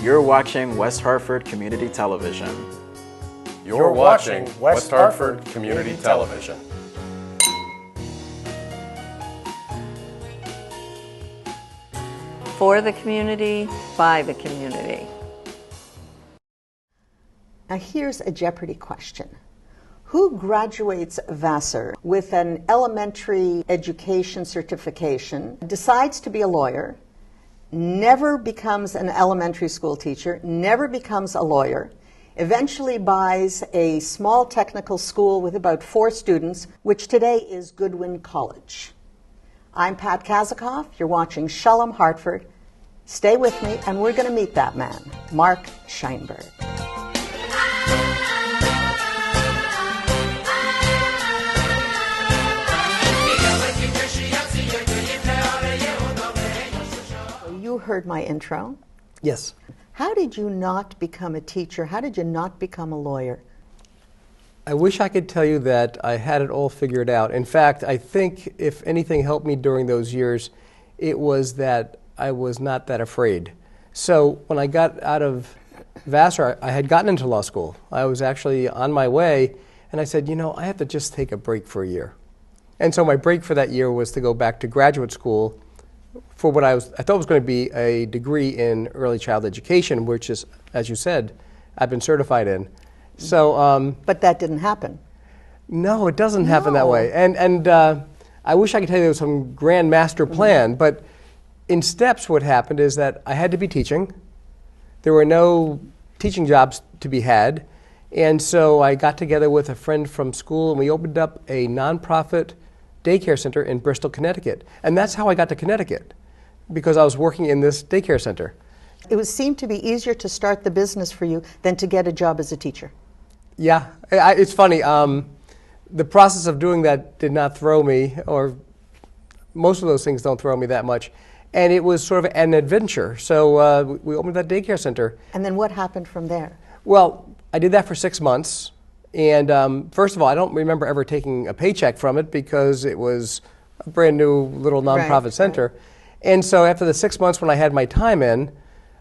You're watching West Hartford Community Television. You're watching West Hartford Community Television. For the community, by the community. Now here's a Jeopardy question. Who graduates Vassar with an elementary education certification, decides to be a lawyer, never becomes an elementary school teacher, never becomes a lawyer, eventually buys a small technical school with about 4 students, which today is Goodwin College? I'm Pat Kazikoff. You're watching Shalom Hartford. Stay with me, and we're going to meet that man, Mark Scheinberg. You heard my intro. Yes. How did you not become a teacher? How did you not become a lawyer? I wish I could tell you that I had it all figured out. In fact, I think if anything helped me during those years, it was that I was not that afraid. So when I got out of Vassar, I had gotten into law school. I was actually on my way, and I said, you know, I have to just take a break for a year. And so my break for that year was to go back to graduate school for what I thought was going to be a degree in early child education, which is, as you said, I've been certified in. So, but that didn't happen. No, it doesn't happen that way. And I wish I could tell you there was some grand master plan, but in steps what happened is that I had to be teaching. There were no teaching jobs to be had. And so I got together with a friend from school, and we opened up a nonprofit daycare center in Bristol, Connecticut. And that's how I got to Connecticut, because I was working in this daycare center. It seemed to be easier to start the business for you than to get a job as a teacher. Yeah, it's funny. The process of doing that did not throw me, or most of those things don't throw me that much. And it was sort of an adventure. So we opened that daycare center. And then what happened from there? Well, I did that for 6 months. And first of all, I don't remember ever taking a paycheck from it because it was a brand new little nonprofit center. Right. And so after the 6 months when I had my time in,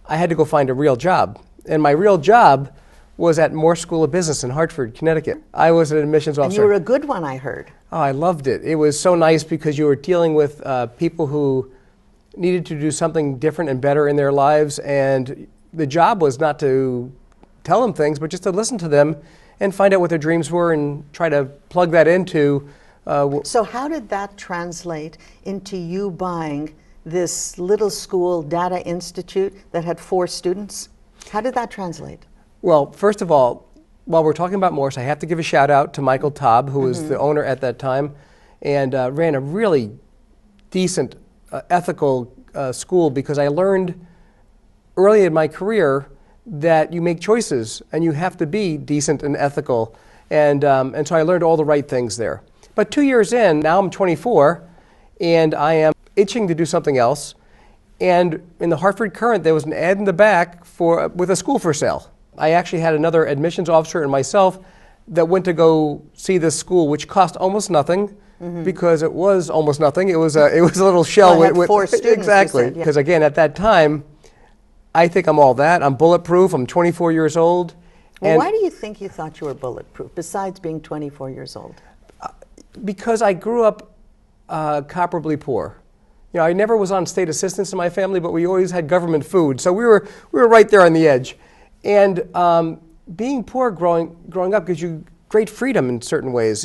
I had to go find a real job. And my real job was at Moore School of Business in Hartford, Connecticut. I was an admissions officer. And you were a good one, I heard. Oh, I loved it. It was so nice because you were dealing with people who needed to do something different and better in their lives. And the job was not to tell them things, but just to listen to them and find out what their dreams were and try to plug that into. So how did that translate into you buying this little school data institute that had 4 students? How did that translate? Well, first of all, while we're talking about Morse, I have to give a shout out to Michael Taub, who was the owner at that time, and ran a really decent, ethical school, because I learned early in my career that you make choices and you have to be decent and ethical. And so I learned all the right things there. But 2 years in, now I'm 24, and I am itching to do something else. And in the Hartford Current, there was an ad in the back with a school for sale. I actually had another admissions officer and myself that went to go see this school, which cost almost nothing, because it was almost nothing. It was a little shell with 4 students. Exactly, because again, at that time, I think I'm all that. I'm bulletproof. I'm 24 years old. Well, why do you think you thought you were bulletproof, besides being 24 years old? Because I grew up comparably poor. You know, I never was on state assistance in my family, but we always had government food, so we were right there on the edge. And being poor growing up gives you great freedom in certain ways.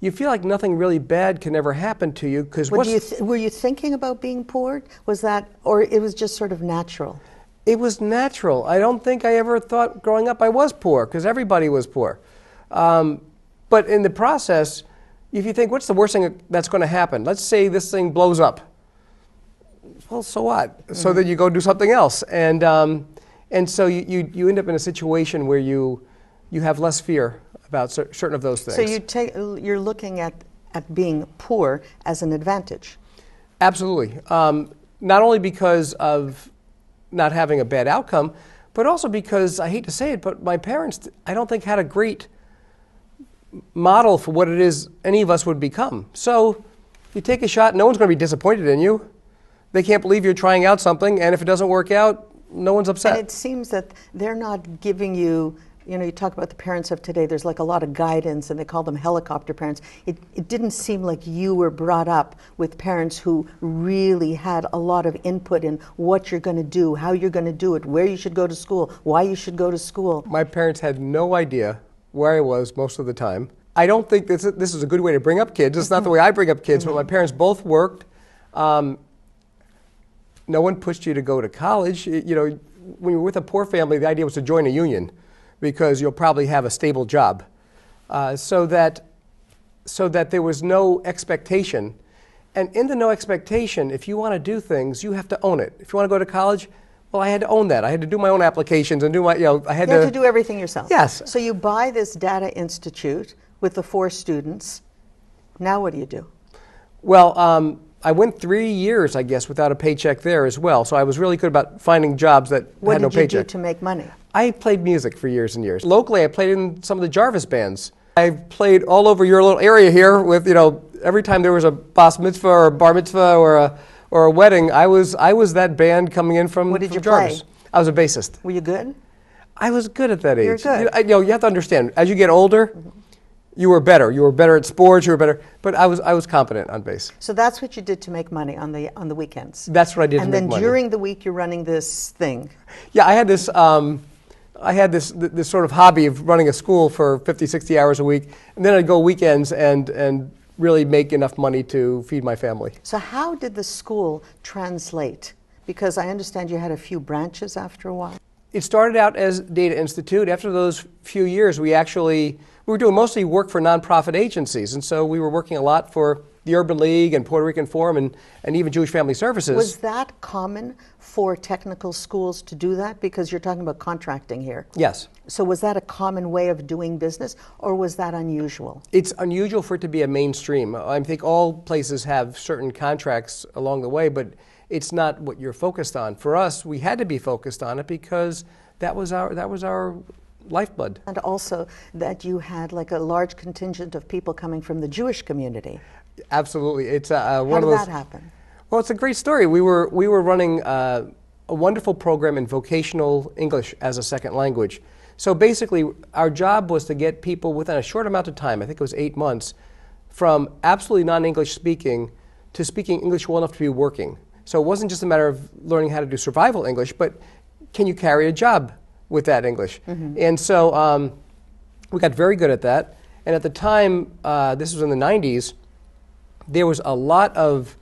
You feel like nothing really bad can ever happen to you, because were you thinking about being poor? Was that, or it was just sort of natural? It was natural. I don't think I ever thought growing up I was poor, because everybody was poor. But in the process, if you think, what's the worst thing that's going to happen? Let's say this thing blows up. Well, so what? So then you go do something else, and so you end up in a situation where you have less fear about certain of those things. So you're looking at being poor as an advantage. Absolutely. Not only because of not having a bad outcome, but also because, I hate to say it, but my parents, I don't think, had a great model for what it is any of us would become. So you take a shot, no one's going to be disappointed in you. They can't believe you're trying out something, and if it doesn't work out, no one's upset. And it seems that they're not giving you, you talk about the parents of today, there's like a lot of guidance and they call them helicopter parents. It didn't seem like you were brought up with parents who really had a lot of input in what you're going to do, how you're going to do it, where you should go to school, why you should go to school. My parents had no idea where I was most of the time. I don't think this is a good way to bring up kids. It's not the way I bring up kids, but my parents both worked. No one pushed you to go to college. When you're with a poor family, the idea was to join a union because you'll probably have a stable job. So that there was no expectation. And in the no expectation, if you want to do things, you have to own it. If you want to go to college, well, I had to own that. I had to do my own applications and I had to do everything yourself. Yes. So you buy this data institute with the 4 students. Now what do you do? Well, I went 3 years, I guess, without a paycheck there as well. So I was really good about finding jobs that had no paycheck. What did you do to make money? I played music for years and years. Locally, I played in some of the Jarvis bands. I've played all over your little area here with, every time there was a bas mitzvah or a bar mitzvah or a wedding, I was that band coming in from What did you Jarvis. play? I was a bassist. Were you good? I was good at that age. You're good. You have to understand, as you get older, you were better. You were better at sports. You were better, but I was competent on bass. So that's what you did to make money on the weekends. That's what I did to make money. And then during the week, you're running this thing. Yeah, I had this. This sort of hobby of running a school for 50, 60 hours a week, and then I'd go weekends and really make enough money to feed my family. So how did the school translate? Because I understand you had a few branches after a while. It started out as Data Institute. After those few years, we were doing mostly work for nonprofit agencies, and so we were working a lot for the Urban League and Puerto Rican Forum and even Jewish Family Services. Was that common for technical schools to do that? Because you're talking about contracting here. Yes. So was that a common way of doing business, or was that unusual? It's unusual for it to be a mainstream. I think all places have certain contracts along the way, but it's not what you're focused on. For us, we had to be focused on it because that was our lifeblood. And also that you had like a large contingent of people coming from the Jewish community. Absolutely. It's one How of did those. that happen? Well, it's a great story. We were running a wonderful program in vocational English as a second language. So basically, our job was to get people within a short amount of time, I think it was 8 months, from absolutely non-English speaking to speaking English well enough to be working. So it wasn't just a matter of learning how to do survival English, but can you carry a job with that English? Mm-hmm. And so we got very good at that. And at the time, this was in the 90s, there was a lot of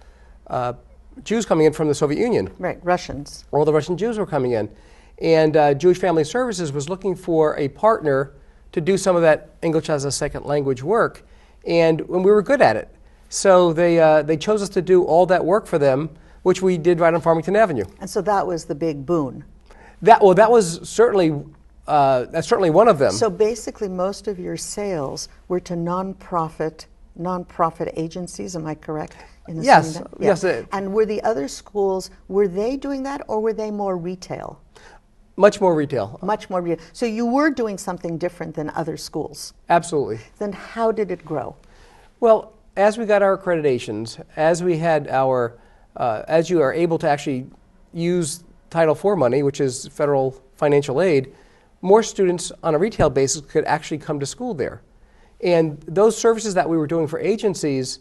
Jews coming in from the Soviet Union. Right, Russians. All the Russian Jews were coming in. And Jewish Family Services was looking for a partner to do some of that English as a second language work. And we were good at it. So they chose us to do all that work for them, which we did right on Farmington Avenue. And so that was the big boon. That was certainly, that's certainly one of them. So basically most of your sales were to nonprofit agencies, am I correct? Yes, yes. And were the other schools, were they doing that, or were they more retail? Much more retail. Much more retail. So you were doing something different than other schools. Absolutely. Then how did it grow? Well, as we got our accreditations, as we had our, as you are able to actually use Title IV money, which is federal financial aid, more students on a retail basis could actually come to school there. And those services that we were doing for agencies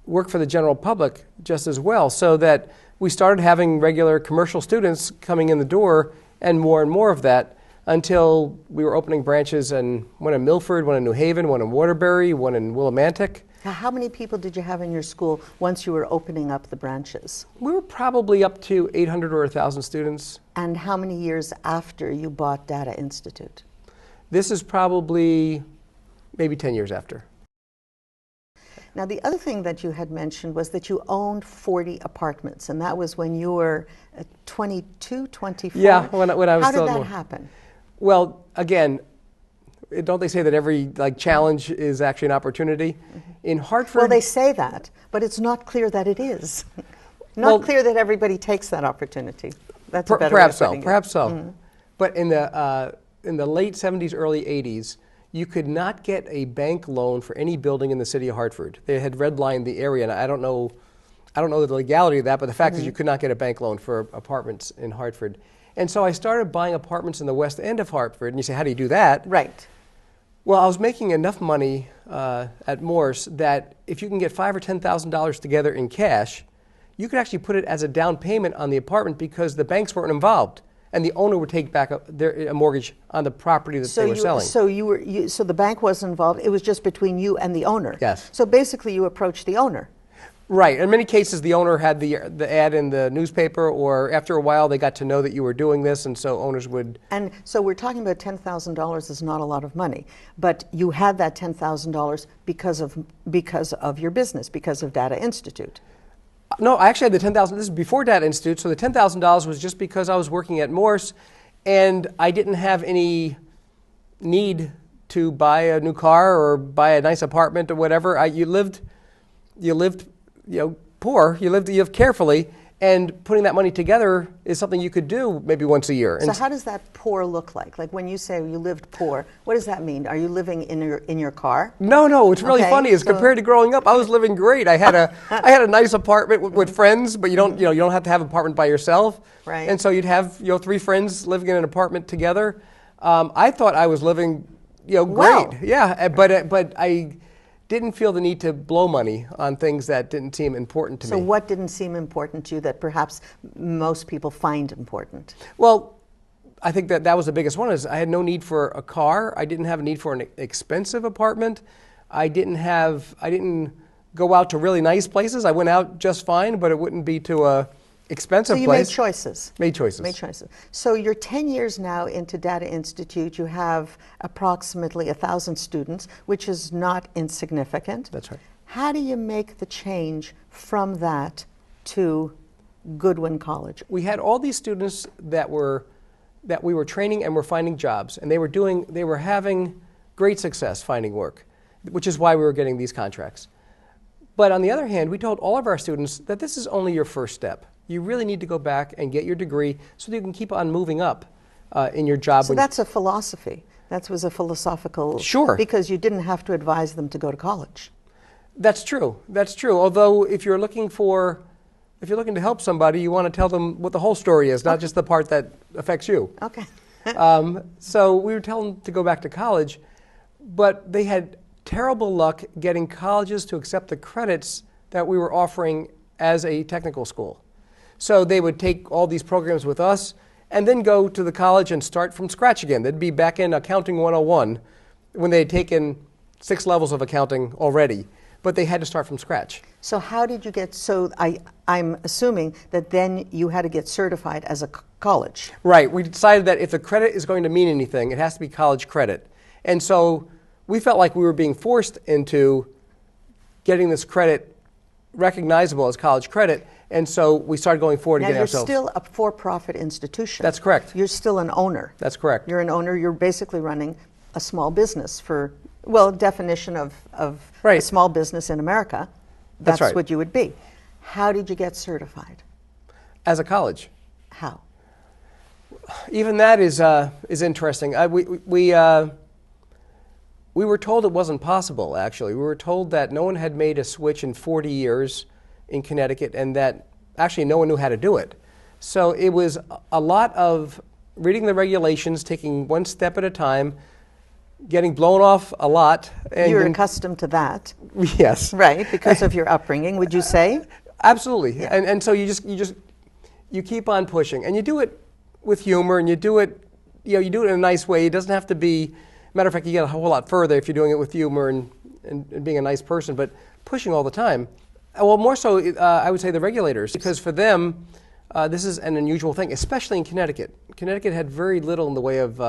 work for the general public just as well, so that we started having regular commercial students coming in the door and more of that until we were opening branches, and one in Milford, one in New Haven, one in Waterbury, one in Willimantic. How many people did you have in your school once you were opening up the branches? We were probably up to 800 or 1,000 students. And how many years after you bought Data Institute? This is probably maybe 10 years after. Now, the other thing that you had mentioned was that you owned 40 apartments, and that was when you were 22, 24? Yeah, when I was How still did that more. happen? Well, again, don't they say that every challenge is actually an opportunity? Mm-hmm. In Hartford... Well, they say that, but it's not clear that it is. Not clear that everybody takes that opportunity. That's a better way of putting it. Perhaps so. Mm-hmm. But in the late 70s, early 80s, you could not get a bank loan for any building in the city of Hartford. They had redlined the area, and I don't know the legality of that, but the fact is you could not get a bank loan for apartments in Hartford. And so I started buying apartments in the West End of Hartford. And you say, how do you do that? Right. Well, I was making enough money at Morse that if you can get $5,000 or $10,000 together in cash, you could actually put it as a down payment on the apartment because the banks weren't involved, and the owner would take back a mortgage on the property that they were selling. So the bank wasn't involved. It was just between you and the owner. Yes. So basically, you approached the owner. Right. In many cases, the owner had the ad in the newspaper, or after a while, they got to know that you were doing this, and so owners would. And so we're talking about $10,000 is not a lot of money, but you had that $10,000 because of your business, because of Data Institute. No, I actually had the $10,000. This is before Data Institute, so the $10,000 was just because I was working at Morse, and I didn't have any need to buy a new car or buy a nice apartment or whatever. You lived, poor. You lived carefully, and putting that money together is something you could do maybe once a year. So how does that poor look like? Like when you say you lived poor, what does that mean? Are you living in your car? No. It's really Okay, funny. As so compared to growing up, I was living great. I had a nice apartment with friends, but you don't have to have an apartment by yourself. Right. And so you'd have 3 friends living in an apartment together. I thought I was living great. Well. Yeah, but I didn't feel the need to blow money on things that didn't seem important to me. So what didn't seem important to you that perhaps most people find important? Well, I think that was the biggest one. Is I had no need for a car. I didn't have a need for an expensive apartment. I didn't go out to really nice places. I went out just fine, but it wouldn't be to a expensive So you place. made choices. Made choices. Made choices. So you're 10 years now into Data Institute. You have approximately 1,000 students, which is not insignificant. That's right. How do you make the change from that to Goodwin College? We had all these students that we were training and were finding jobs, and they were having great success finding work, which is why we were getting these contracts. But on the other hand, we told all of our students that this is only your first step. You really need to go back and get your degree so that you can keep on moving up in your job. So that's a philosophy. That was a philosophical. Sure. Because you didn't have to advise them to go to college. That's true. That's true. Although if you're looking to help somebody, you want to tell them what the whole story is, not just the part that affects you. Okay. So we were telling them to go back to college, but they had terrible luck getting colleges to accept the credits that we were offering as a technical school. So they would take all these programs with us and then go to the college and start from scratch again. They'd be back in Accounting 101 when they had taken 6 levels of accounting already, but they had to start from scratch. So how did you get, I'm assuming that then you had to get certified as a college. Right. We decided that if the credit is going to mean anything, it has to be college credit. And so we felt like we were being forced into getting this credit recognizable as college credit, and so we started going forward Now and getting ourselves. you're still a for-profit institution. That's correct. You're still an owner. That's correct. You're an owner. You're basically running a small business definition of Right. a small business in America. That's right. what you would be. How did you get certified? As a college. How? Even that is interesting. We were told it wasn't possible, actually. We were told that no one had made a switch in 40 years in Connecticut and that actually no one knew how to do it. So it was a lot of reading the regulations, taking one step at a time, getting blown off a lot. And You're accustomed to that. Yes. Right, because of your upbringing, would you say? Absolutely. Yeah. And so you keep on pushing. And you do it with humor, and you do it in a nice way. It doesn't have to be. Matter of fact, you get a whole lot further if you're doing it with humor and being a nice person, but pushing all the time. Well, more so, I would say the regulators, because for them, this is an unusual thing, especially in Connecticut. Connecticut had very little in the way of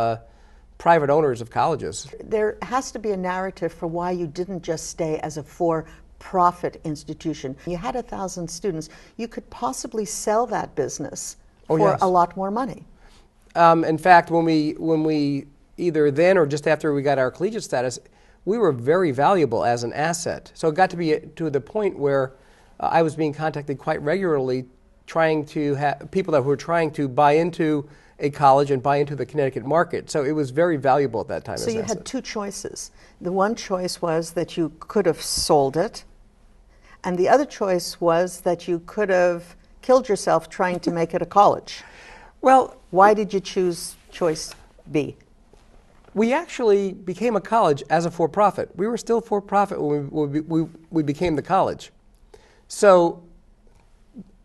private owners of colleges. There has to be a narrative for why you didn't just stay as a for-profit institution. You had 1,000 students. You could possibly sell that business for yes. a lot more money. In fact, when we either then or just after we got our collegiate status, we were very valuable as an asset. So it got to be to the point where I was being contacted quite regularly, trying to have people that were trying to buy into a college and buy into the Connecticut market. So it was very valuable at that time. So as you an asset. had 2 choices. The one choice was that you could have sold it, and the other choice was that you could have killed yourself trying to make it a college. Well, Why did you choose choice B? we actually became a college as a for-profit. We were still for-profit when we became the college. So,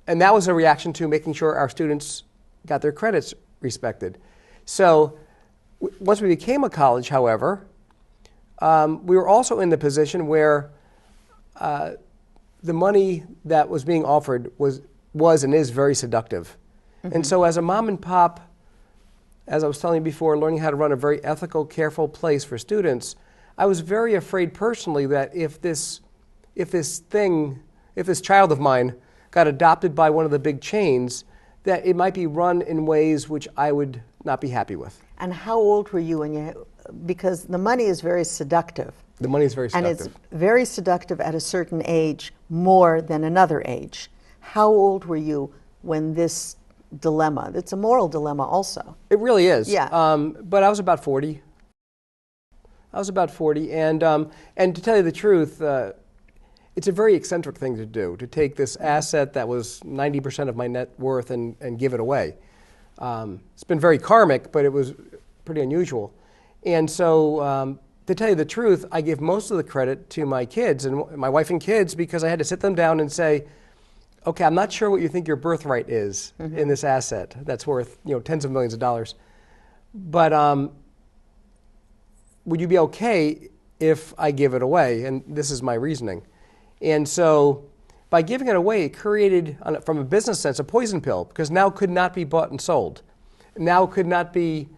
and that was a reaction to making sure our students got their credits respected. So, once we became a college, however, we were also in the position where the money that was being offered was and is very seductive. And so as a mom and pop, as I was telling you before, learning how to run a very ethical, careful place for students, I was very afraid personally that if this child of mine got adopted by one of the big chains, that it might be run in ways which I would not be happy with. And how old were you when you, because the money is very seductive. The money is very seductive. And it's very seductive at a certain age more than another age. How old were you when this dilemma, it's a moral dilemma also. It really is. Yeah. But I was about 40. And to tell you the truth, it's a very eccentric thing to do, to take this asset that was 90% of my net worth and give it away. It's been very karmic, but it was pretty unusual. And so, to tell you the truth, I give most of the credit to my kids and my wife and kids, because I had to sit them down and say, okay, I'm not sure what you think your birthright is in this asset that's worth, tens of millions of dollars. But would you be okay if I give it away? And this is my reasoning. And so by giving it away, it created, from a business sense, a poison pill, because now could not be bought and sold. Now could not be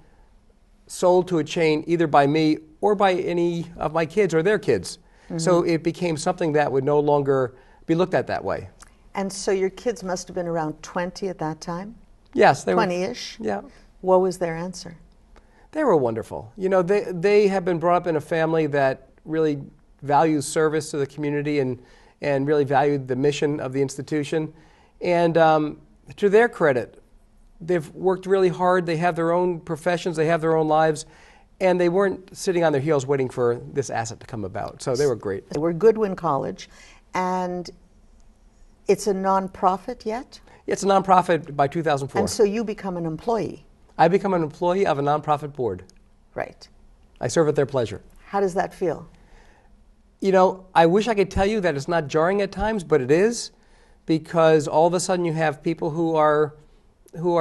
sold to a chain either by me or by any of my kids or their kids. So it became something that would no longer be looked at that way. And so your kids must have been around 20 at that time? Yes, they 20-ish? were. Yeah. What was their answer? They were wonderful. They have been brought up in a family that really values service to the community and really valued the mission of the institution. And to their credit, they've worked really hard. They have their own professions. They have their own lives. And they weren't sitting on their heels waiting for this asset to come about. So they were great. We're Goodwin College, and it's a nonprofit yet? It's a nonprofit by 2004. And so you become an employee? I become an employee of a nonprofit board. Right. I serve at their pleasure. How does that feel? I wish I could tell you that it's not jarring at times, but it is, because all of a sudden you have people who are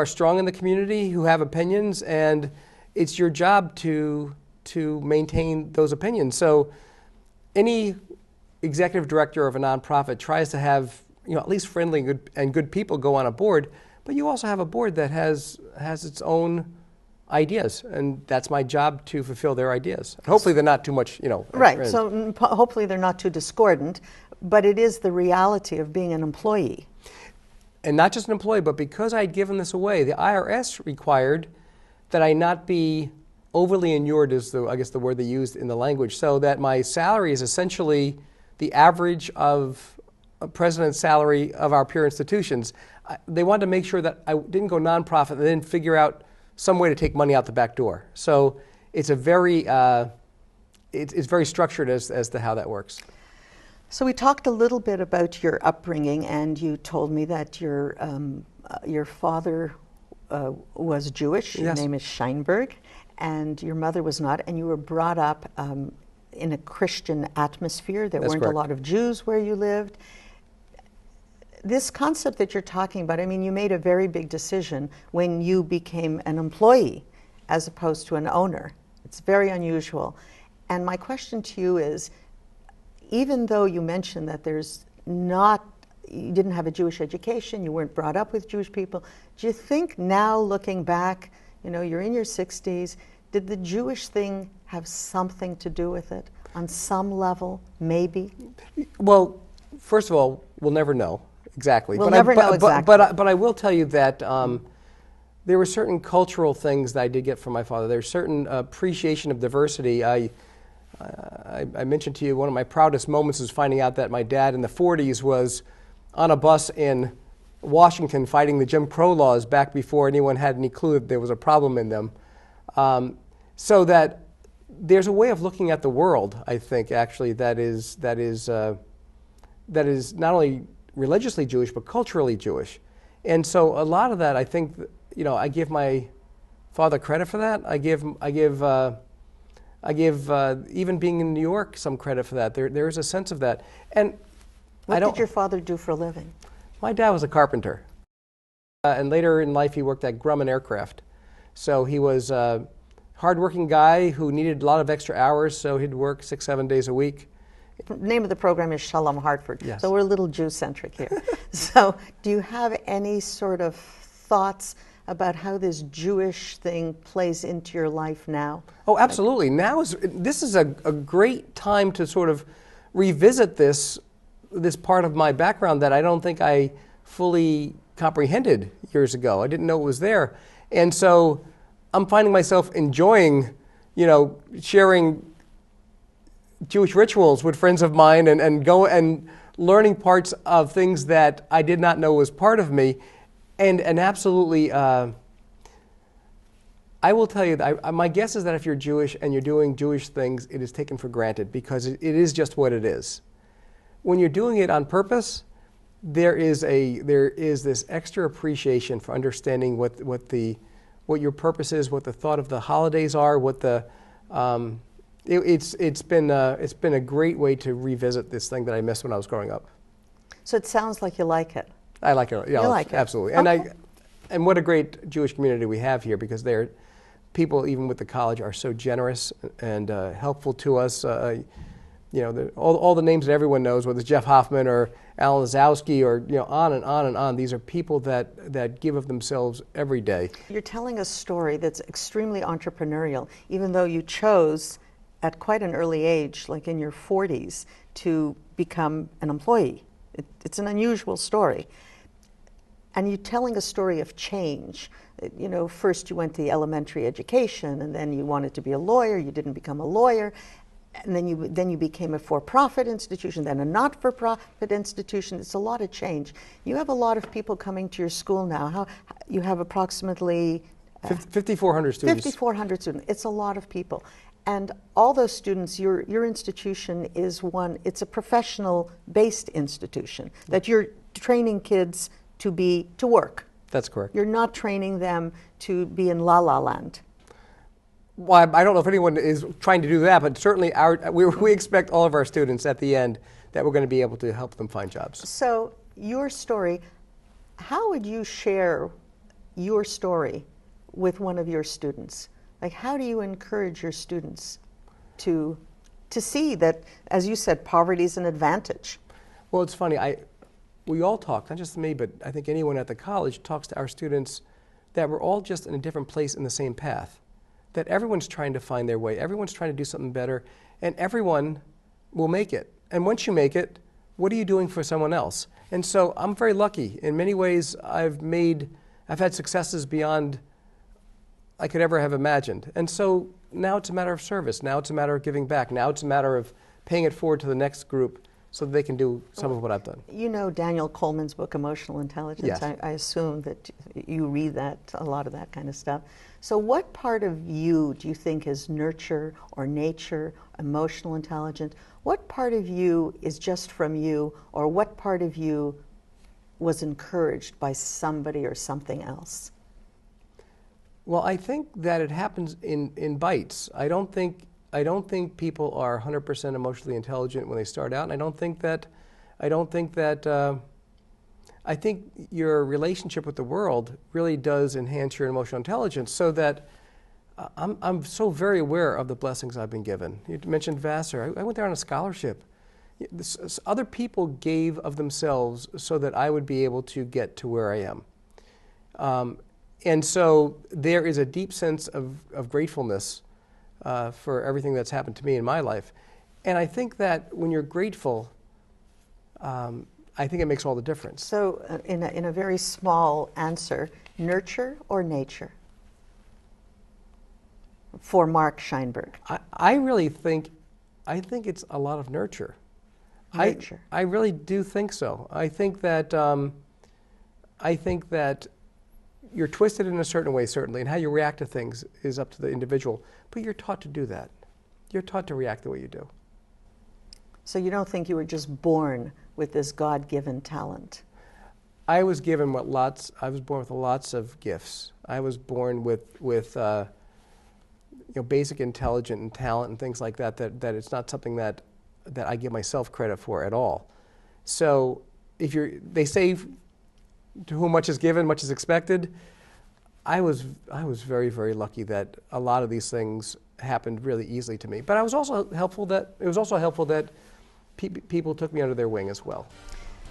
strong in the community, who have opinions, and it's your job to maintain those opinions. So any executive director of a nonprofit tries to have at least friendly and good people go on a board, but you also have a board that has its own ideas, and that's my job to fulfill their ideas. Hopefully they're not too much, Right, so hopefully they're not too discordant, but it is the reality of being an employee. And not just an employee, but because I had given this away, the IRS required that I not be overly inured, is I guess the word they used in the language, so that my salary is essentially the average of a president's salary of our peer institutions. They wanted to make sure that I didn't go nonprofit and then figure out some way to take money out the back door. So it's a very it's very structured as to how that works. So we talked a little bit about your upbringing, and you told me that your father was Jewish. Your Yes. name is Scheinberg, and your mother was not, and you were brought up in a Christian atmosphere. There That's weren't correct. a lot of Jews where you lived. This concept that you're talking about, you made a very big decision when you became an employee as opposed to an owner. It's very unusual. And my question to you is, even though you mentioned that you didn't have a Jewish education, you weren't brought up with Jewish people, do you think now, looking back, you're in your 60s, did the Jewish thing have something to do with it on some level, maybe? Well, first of all, we'll never know exactly. We'll never know exactly. But I will tell you that there were certain cultural things that I did get from my father. There's certain appreciation of diversity. I mentioned to you one of my proudest moments is finding out that my dad in the 40s was on a bus in Washington fighting the Jim Crow laws back before anyone had any clue that there was a problem in them. So that there's a way of looking at the world, I think, actually, that is not only religiously Jewish but culturally Jewish. And so a lot of that, I think, I give my father credit for that. I give even being in New York some credit for that. There is a sense of that. And What did your father do for a living? My dad was a carpenter. And later in life, he worked at Grumman Aircraft. So he was a hardworking guy who needed a lot of extra hours, so he'd work 6-7 days a week. The name of the program is Shalom Hartford. Yes. So we're a little Jew-centric here. So do you have any sort of thoughts about how this Jewish thing plays into your life now? Oh, absolutely. This is a great time to sort of revisit this part of my background that I don't think I fully comprehended years ago. I didn't know it was there. And so I'm finding myself enjoying, sharing Jewish rituals with friends of mine and learning parts of things that I did not know was part of me. And absolutely, I will tell you, my guess is that if you're Jewish and you're doing Jewish things, it is taken for granted because it is just what it is. When you're doing it on purpose, there is this extra appreciation for understanding what your purpose is, what the thought of the holidays are, it's been a great way to revisit this thing that I missed when I was growing up. So it sounds like you like it. I like it. Yeah, you like it. Absolutely. Okay. And what a great Jewish community we have here, because people, even with the college, are so generous and helpful to us. All the names that everyone knows, whether it's Jeff Hoffman or Alan Lazowski or on and on and on. These are people that give of themselves every day. You're telling a story that's extremely entrepreneurial, even though you chose at quite an early age, like in your 40s, to become an employee. It's an unusual story. And you're telling a story of change. First you went to the elementary education, and then you wanted to be a lawyer. You didn't become a lawyer. And then you became a for-profit institution, then a not-for-profit institution. It's a lot of change. You have a lot of people coming to your school now. You have approximately 5,400 students. 5,400 students. It's a lot of people. And all those students, your institution it's a professional-based institution that you're training kids to work. That's correct. You're not training them to be in La La Land. Well, I don't know if anyone is trying to do that, but certainly we expect all of our students at the end that we're going to be able to help them find jobs. So your story, how would you share your story with one of your students? Like, how do you encourage your students to see that, as you said, poverty is an advantage? Well, it's funny. We all talk, not just me, but I think anyone at the college talks to our students that we're all just in a different place in the same path. That everyone's trying to find their way, everyone's trying to do something better, and everyone will make it. And once you make it, what are you doing for someone else? And so I'm very lucky. In many ways, I've had successes beyond I could ever have imagined. And so now it's a matter of service. Now it's a matter of giving back. Now it's a matter of paying it forward to the next group so that they can do some of what I've done. You know Daniel Coleman's book, Emotional Intelligence. Yes. I assume that you read a lot of that kind of stuff. So what part of you do you think is nurture or nature, emotional intelligence? What part of you is just from you, or what part of you was encouraged by somebody or something else? Well, I think that it happens in bites. I don't think people are 100% emotionally intelligent when they start out, and I think your relationship with the world really does enhance your emotional intelligence, so that I'm so very aware of the blessings I've been given. You mentioned Vassar. I went there on a scholarship. Other people gave of themselves so that I would be able to get to where I am. And so there is a deep sense of gratefulness for everything that's happened to me in my life. And I think that when you're grateful, I think it makes all the difference. So in a very small answer, nurture or nature for Mark Scheinberg? I really think it's a lot of nurture. Nature. I really do think so. I think that you're twisted in a certain way, certainly, and how you react to things is up to the individual. But you're taught to do that. You're taught to react the way you do. So you don't think you were just born with this God-given talent? I was born with lots of gifts. I was born with basic intelligence and talent and things like that it's not something that I give myself credit for at all. So they say to whom much is given, much is expected. I was very, very lucky that a lot of these things happened really easily to me. But it was also helpful that people took me under their wing as well.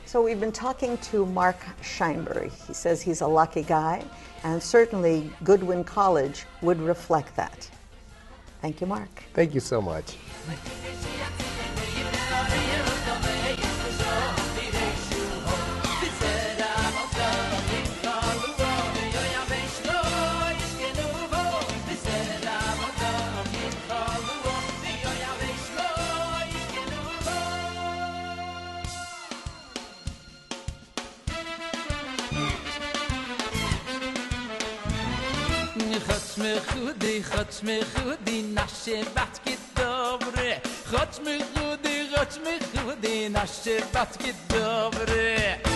So we've been talking to Mark Scheinberg. He says he's a lucky guy, and certainly Goodwin College would reflect that. Thank you, Mark. Thank you so much. خاطش می خودی نشه بات که دوباره خاطش می خودی نشه بات که دوباره